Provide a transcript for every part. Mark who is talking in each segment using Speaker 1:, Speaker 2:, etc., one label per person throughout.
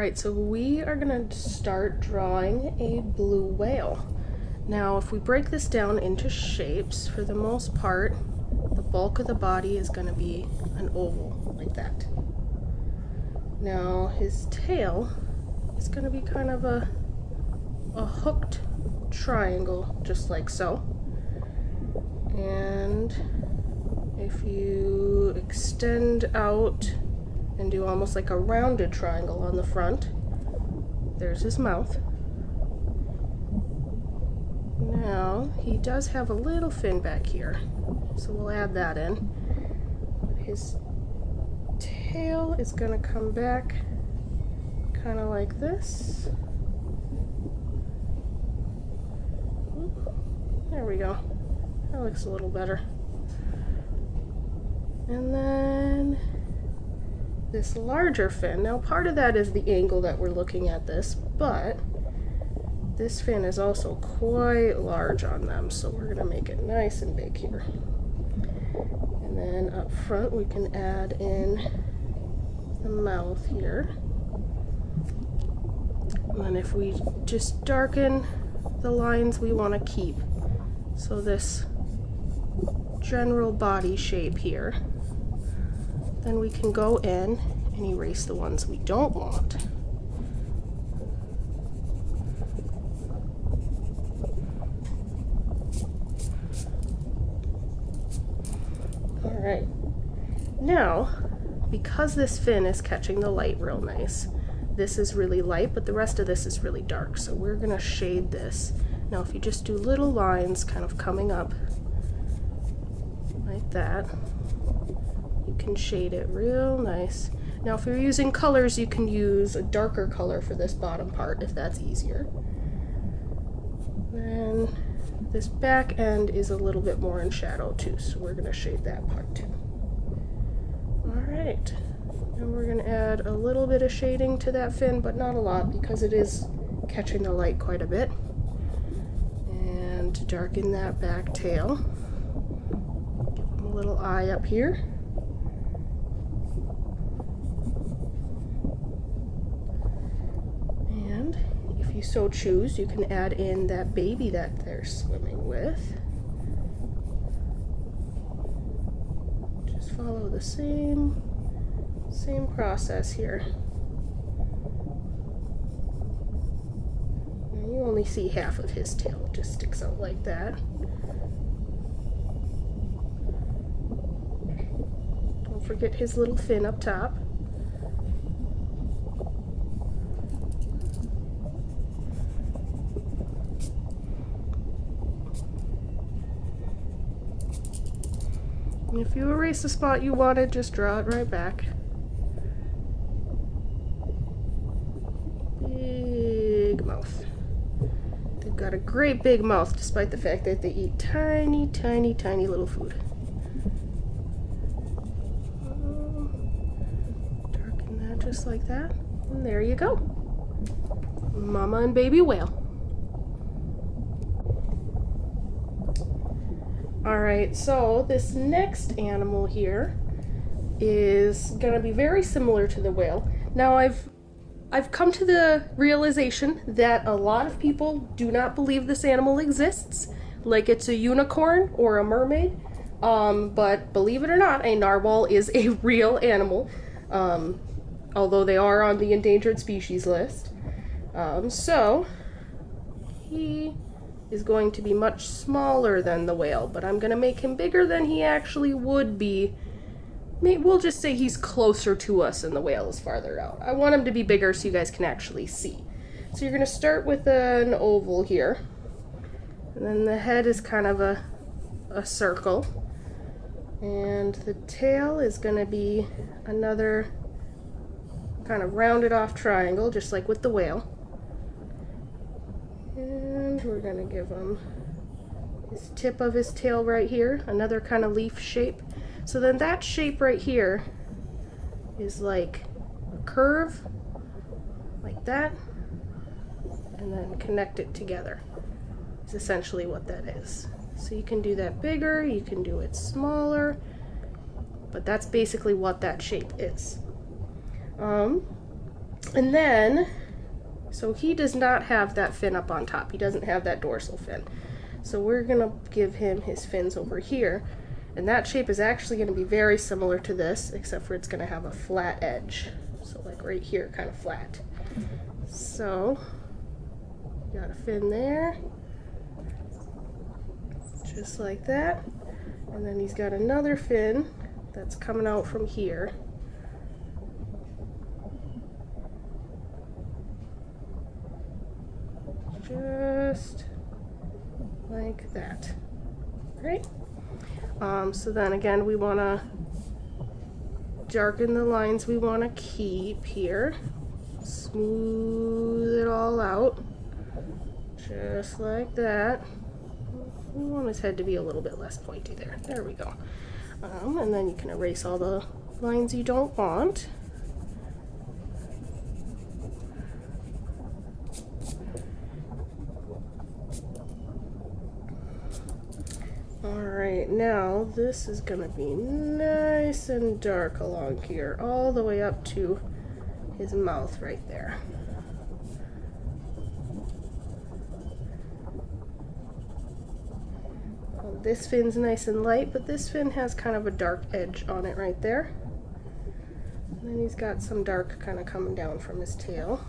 Speaker 1: Alright, so we are going to start drawing a blue whale. Now, if we break this down into shapes, for the most part, the bulk of the body is going to be an oval, like that. Now, his tail is going to be kind of a hooked triangle, just like so. And if you extend out and do almost like a rounded triangle on the front, there's his mouth. Now, he does have a little fin back here, so we'll add that in. His tail is going to come back kind of like this. There we go. That looks a little better. And then this larger fin. Now, part of that is the angle that we're looking at this, but this fin is also quite large on them, so we're going to make it nice and big here. And then up front we can add in the mouth here. And then if we just darken the lines we want to keep, so this general body shape here, then we can go in and erase the ones we don't want. Alright, now, because this fin is catching the light real nice, this is really light, but the rest of this is really dark, so we're going to shade this. Now, if you just do little lines kind of coming up like that, you can shade it real nice. Now, if you're using colors, you can use a darker color for this bottom part if that's easier. Then this back end is a little bit more in shadow too, so we're going to shade that part too. Alright, and we're going to add a little bit of shading to that fin, but not a lot because it is catching the light quite a bit. And to darken that back tail, give him a little eye up here. And if you so choose, you can add in that baby that they're swimming with. Just follow the same process here. And you only see half of his tail, it just sticks out like that. Don't forget his little fin up top. And if you erase the spot you wanted, just draw it right back. Big mouth. They've got a great big mouth despite the fact that they eat tiny, tiny, tiny little food. Darken that just like that. And there you go. Mama and baby whale. Alright, so this next animal here is going to be very similar to the whale. Now I've come to the realization that a lot of people do not believe this animal exists, like it's a unicorn or a mermaid, but believe it or not, a narwhal is a real animal, although they are on the endangered species list. So he is going to be much smaller than the whale, but I'm going to make him bigger than he actually would be. We'll just say he's closer to us and the whale is farther out. I want him to be bigger so you guys can actually see. So you're going to start with an oval here, and then the head is kind of a circle, and the tail is going to be another kind of rounded off triangle, just like with the whale. And we're going to give him his tip of his tail right here, another kind of leaf shape. So then that shape right here is like a curve, like that, and then connect it together. Is essentially what that is. So you can do that bigger, you can do it smaller, but that's basically what that shape is. And then, so he does not have that fin up on top. He doesn't have that dorsal fin. So we're gonna give him his fins over here. And that shape is actually gonna be very similar to this, except for it's gonna have a flat edge. So like right here, kind of flat. So, got a fin there. Just like that. And then he's got another fin that's coming out from here. Just like that. Right? So then again, we want to darken the lines we want to keep here. Smooth it all out. Just like that. We want his head to be a little bit less pointy there. There we go. And then you can erase all the lines you don't want. Alright, now this is going to be nice and dark along here, all the way up to his mouth right there. This fin's nice and light, but this fin has kind of a dark edge on it right there. And then he's got some dark kind of coming down from his tail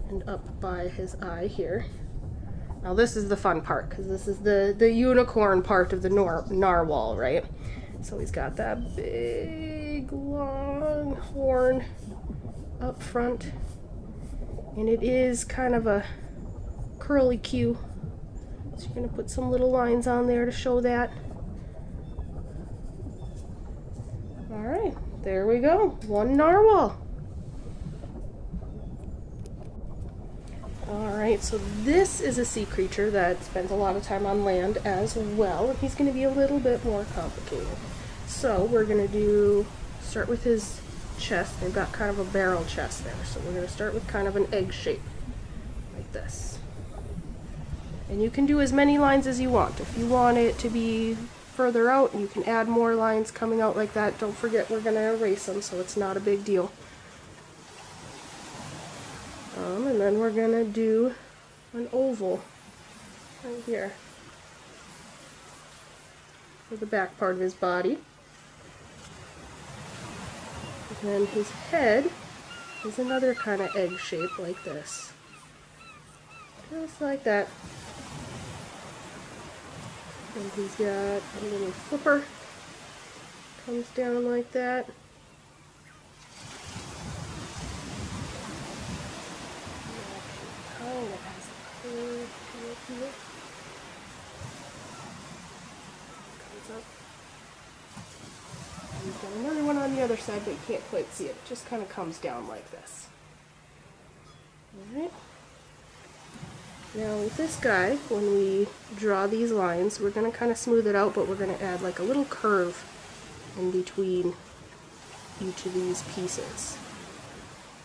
Speaker 1: and up by his eye here. Now this is the fun part, because this is the unicorn part of the narwhal, right? So he's got that big long horn up front, and it is kind of a curly Q. So you're going to put some little lines on there to show that. Alright, there we go. One narwhal. Alright, so this is a sea creature that spends a lot of time on land as well, and he's going to be a little bit more complicated. So we're going to start with his chest. They've got kind of a barrel chest there, so we're going to start with kind of an egg shape, like this. And you can do as many lines as you want. If you want it to be further out, you can add more lines coming out like that. Don't forget we're going to erase them, so it's not a big deal. And then we're going to do an oval right here for the back part of his body. And then his head is another kind of egg shape like this. Just like that. And he's got a little flipper, comes down like that. Kind of has a curve here. Comes up. And he's got another one on the other side, but you can't quite see it. It just kind of comes down like this. Alright. Now with this guy, when we draw these lines, we're going to kind of smooth it out, but we're going to add like a little curve in between each of these pieces.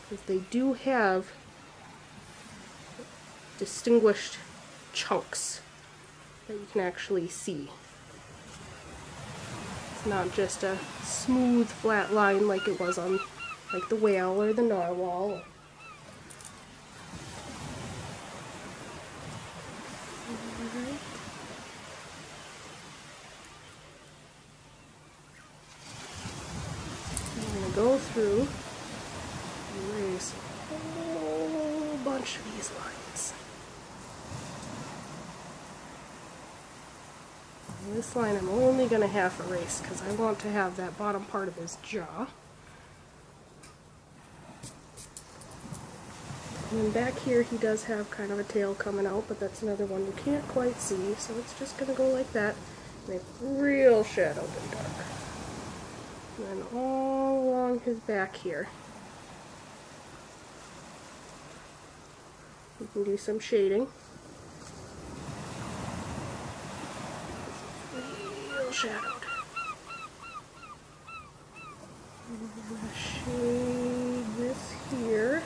Speaker 1: Because they do have distinguished chunks that you can actually see. It's not just a smooth flat line like it was on like the whale or the narwhal. Go through and erase a whole bunch of these lines. And this line I'm only going to half erase because I want to have that bottom part of his jaw. And then back here he does have kind of a tail coming out, but that's another one you can't quite see, so it's just going to go like that. Make real shadowed and dark. And then all along his back here, we can do some shading. Real shadowed. I'm going to shade this here.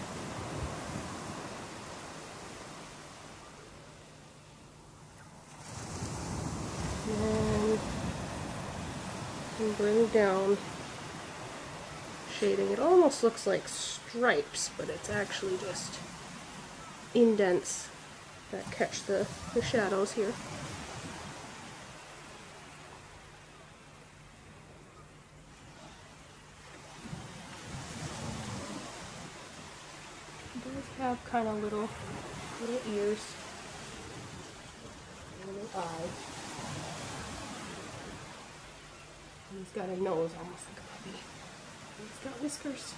Speaker 1: And bring down shading. It almost looks like stripes, but it's actually just indents that catch the shadows here. It does have kind of little ears, and a little eye. And he's got a nose almost like a puppy. And he's got whiskers.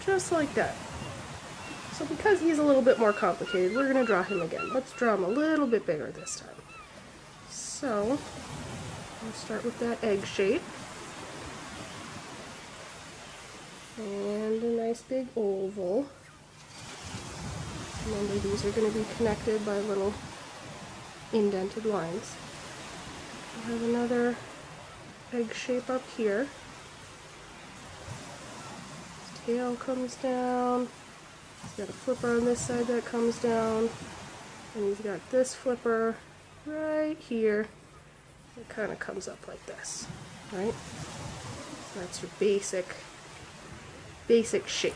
Speaker 1: Just like that. So because he's a little bit more complicated, we're going to draw him again. Let's draw him a little bit bigger this time. So, we'll start with that egg shape. And a nice big oval. Remember, these are going to be connected by little indented lines. We'll have another egg shape up here. His tail comes down. He's got a flipper on this side that comes down. And he's got this flipper right here. It kind of comes up like this, right? So that's your basic shape.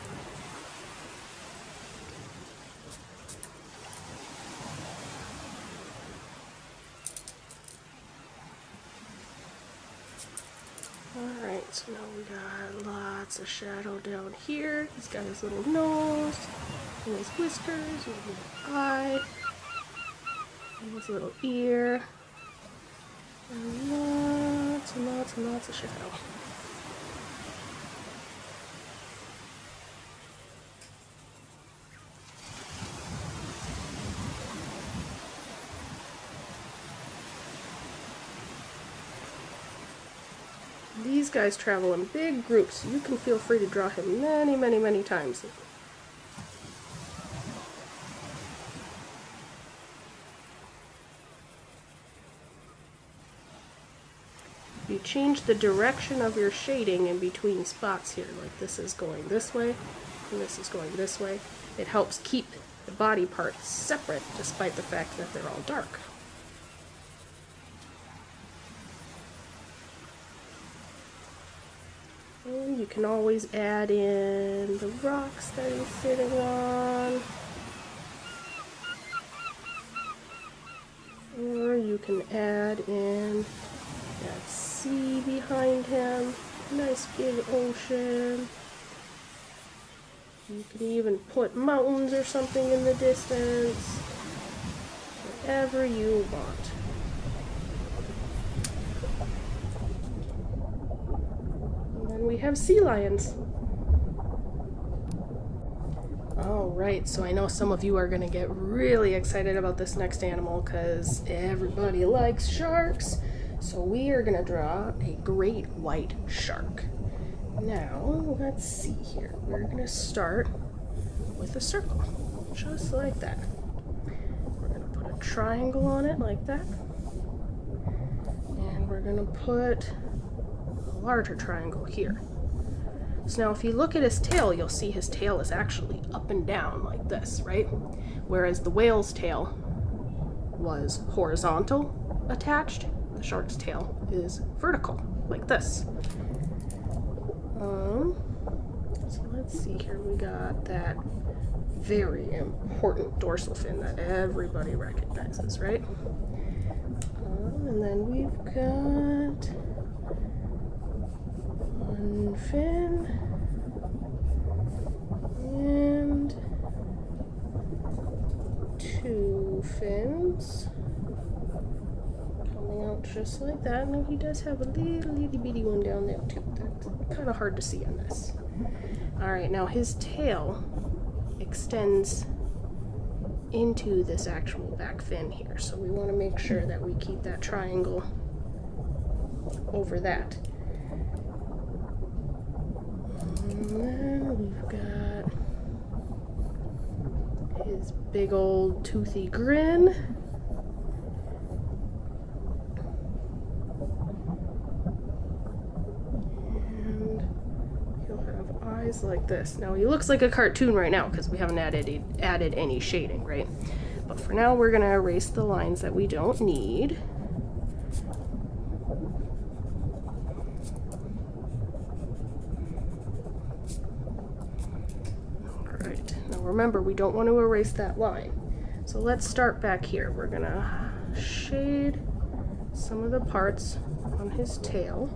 Speaker 1: Alright, so now we got lots of shadow down here. He's got his little nose, and his whiskers, and his little eye, and his little ear, and lots and lots and lots of shadow. These guys travel in big groups, so you can feel free to draw him many, many, many times. You change the direction of your shading in between spots here, like this is going this way, and this is going this way. It helps keep the body parts separate, despite the fact that they're all dark. And you can always add in the rocks that he's sitting on. Or you can add in that sea behind him. Nice big ocean. You can even put mountains or something in the distance. Whatever you want. We have sea lions. Alright, so I know some of you are going to get really excited about this next animal because everybody likes sharks. So we are going to draw a great white shark. Now, let's see here. We're going to start with a circle, just like that. We're going to put a triangle on it like that. And we're going to put larger triangle here. So now if you look at his tail, you'll see his tail is actually up and down like this, right? Whereas the whale's tail was horizontal attached, the shark's tail is vertical, like this. So let's see here, we got that very important dorsal fin that everybody recognizes, right? And then we've got one fin and two fins coming out just like that. And he does have a little itty bitty one down there too. That's kind of hard to see on this. Alright, now his tail extends into this actual back fin here, so we want to make sure that we keep that triangle over that. And then we've got his big old toothy grin. And he'll have eyes like this. Now he looks like a cartoon right now because we haven't added any shading, right? But for now we're going to erase the lines that we don't need. remember, we don't want to erase that line. So let's start back here. We're gonna shade some of the parts on his tail,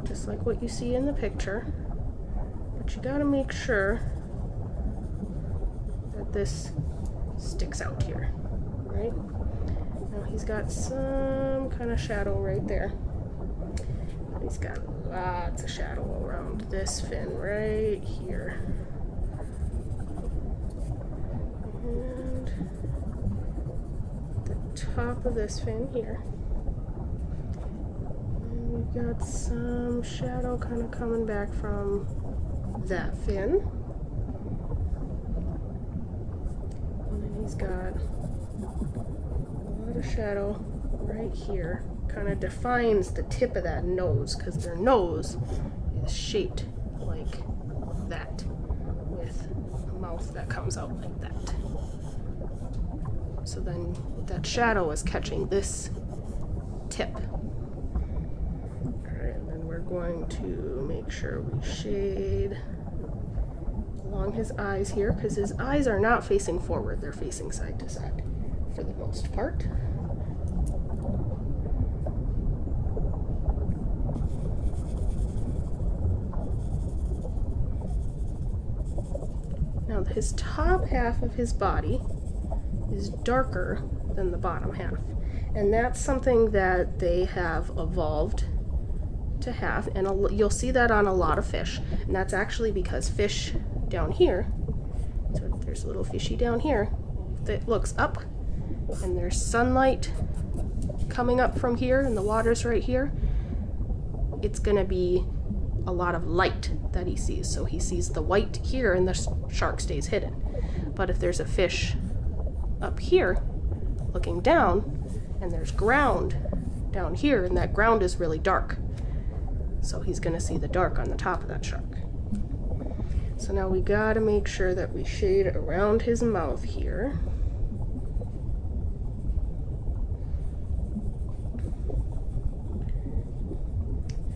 Speaker 1: just like what you see in the picture. But you gotta make sure that this sticks out here, right? Now he's got some kind of shadow right there. He's got lots of shadow around this fin right here. And the top of this fin here. And we've got some shadow kind of coming back from that fin. And then he's got a lot of shadow right here. Kind of defines the tip of that nose, because their nose is shaped like that, with a mouth that comes out like that. So then that shadow is catching this tip. Alright, and then we're going to make sure we shade along his eyes here, because his eyes are not facing forward, they're facing side to side for the most part. Now his top half of his body is darker than the bottom half, and that's something that they have evolved to have, and you'll see that on a lot of fish, and that's actually because fish down here, so if there's a little fishy down here that looks up and there's sunlight coming up from here and the water's right here, it's gonna be a lot of light that he sees. So he sees the white here and the shark stays hidden. But if there's a fish up here looking down and there's ground down here and that ground is really dark, so he's gonna see the dark on the top of that shark. So now we gotta make sure that we shade around his mouth here.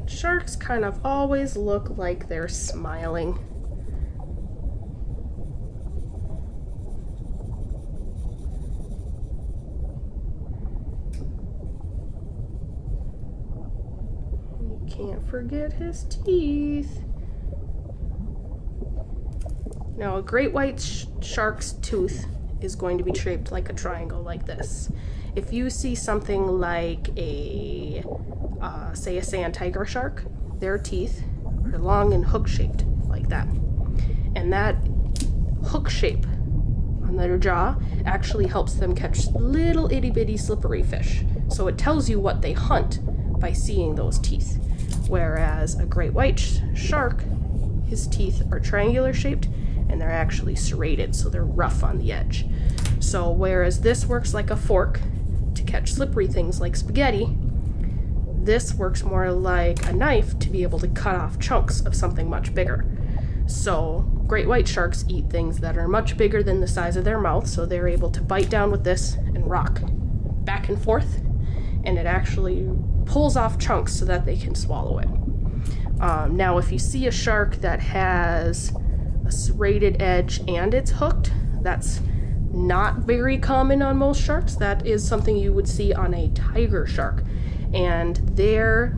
Speaker 1: Sharks kind of always look like they're smiling. You can't forget his teeth. Now, a great white shark's tooth is going to be shaped like a triangle like this. If you see something like a say a sand tiger shark, their teeth are long and hook-shaped like that. And that hook shape on their jaw actually helps them catch little itty-bitty slippery fish. So it tells you what they hunt by seeing those teeth. Whereas a great white shark, his teeth are triangular shaped and they're actually serrated, so they're rough on the edge. So whereas this works like a fork to catch slippery things like spaghetti, this works more like a knife to be able to cut off chunks of something much bigger. So great white sharks eat things that are much bigger than the size of their mouth, so they're able to bite down with this and rock back and forth, and it actually pulls off chunks so that they can swallow it. Now if you see a shark that has a serrated edge and it's hooked, that's not very common on most sharks. That is something you would see on a tiger shark, and their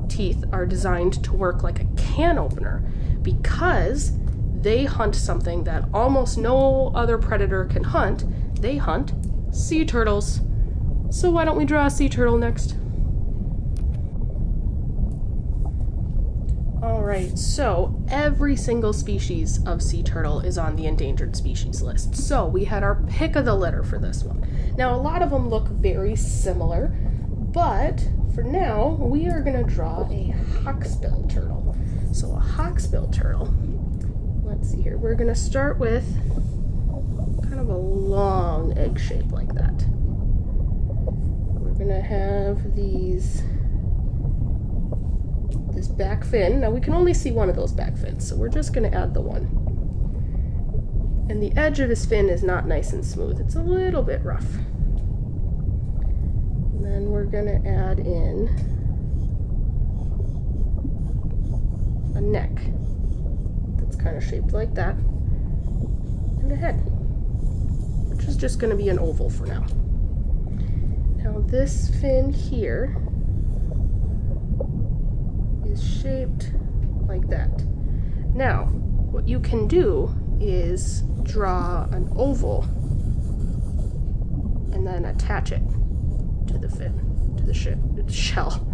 Speaker 1: teeth are designed to work like a can opener because they hunt something that almost no other predator can hunt. They hunt sea turtles. So why don't we draw a sea turtle next? Alright, so every single species of sea turtle is on the endangered species list. So we had our pick of the litter for this one. Now a lot of them look very similar, but for now we are going to draw a hawksbill turtle. So a hawksbill turtle, let's see here, we're going to start with kind of a long egg shape like that. We're going to have this back fin. Now we can only see one of those back fins, so we're just going to add the one. And the edge of his fin is not nice and smooth. It's a little bit rough. And then we're going to add in a neck that's kind of shaped like that. And the head, which is just going to be an oval for now. Now this fin here is shaped like that. Now, what you can do is draw an oval and then attach it to the fin, to the shell.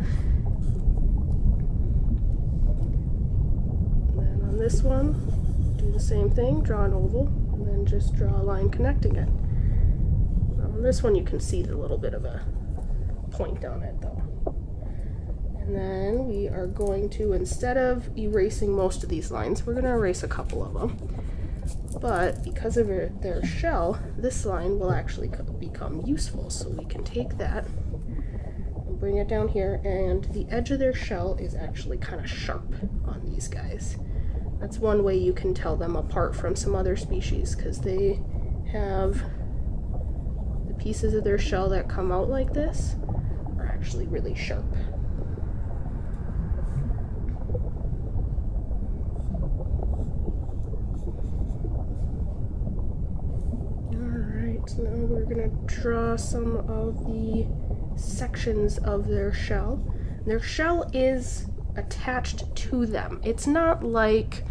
Speaker 1: And then on this one, do the same thing, draw an oval, and then just draw a line connecting it. On this one you can see the little bit of a point on it though. And then we are going to, instead of erasing most of these lines, we're going to erase a couple of them. But because of their shell, this line will actually become useful. So we can take that and bring it down here, and the edge of their shell is actually kind of sharp on these guys. That's one way you can tell them apart from some other species, because they have the pieces of their shell that come out like this are actually really sharp. So now we're going to draw some of the sections of their shell. Their shell is attached to them. It's not like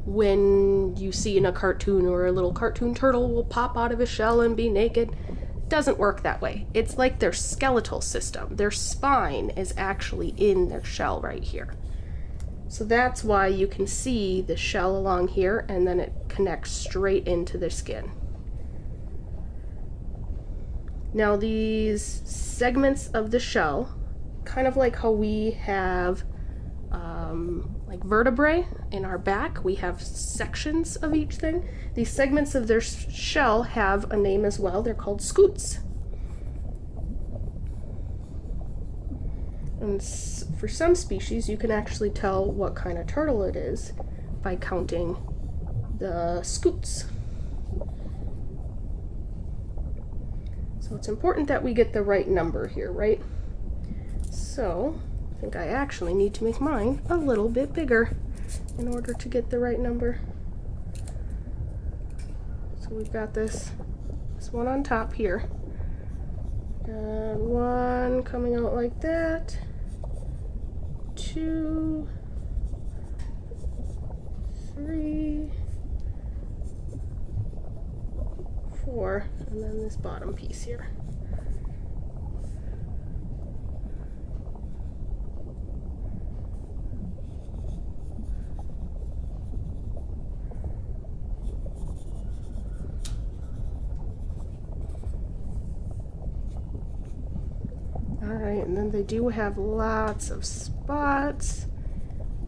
Speaker 1: when you see in a cartoon where a little cartoon turtle will pop out of a shell and be naked. It doesn't work that way. It's like their skeletal system. Their spine is actually in their shell right here. So that's why you can see the shell along here, and then it connects straight into their skin. Now these segments of the shell, kind of like how we have like vertebrae in our back, we have sections of each thing. These segments of their shell have a name as well. They're called scutes. And for some species, you can actually tell what kind of turtle it is by counting the scutes. So it's important that we get the right number here, right? So I think I actually need to make mine a little bit bigger in order to get the right number. So we've got this one on top here. Got one coming out like that. 2, 3, 4, and then this bottom piece here. Alright, and then they do have lots of spots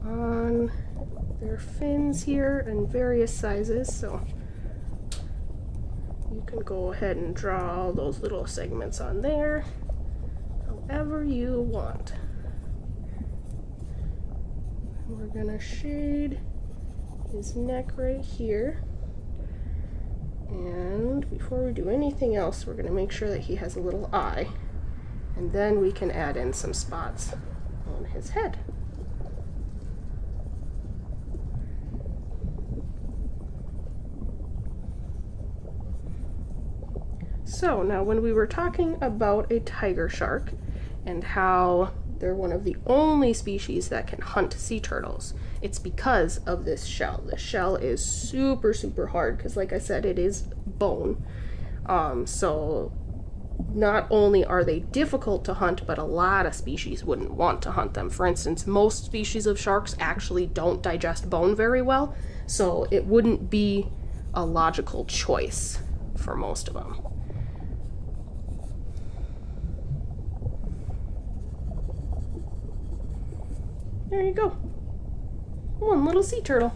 Speaker 1: on their fins here in various sizes, so you can go ahead and draw all those little segments on there however you want. We're gonna shade his neck right here, and before we do anything else, we're gonna make sure that he has a little eye, and then we can add in some spots on his head. So now, when we were talking about a tiger shark and how they're one of the only species that can hunt sea turtles, it's because of this shell. The shell is super, super hard because, like I said, it is bone. So not only are they difficult to hunt, but a lot of species wouldn't want to hunt them. For instance, most species of sharks actually don't digest bone very well, so it wouldn't be a logical choice for most of them. There you go. One little sea turtle.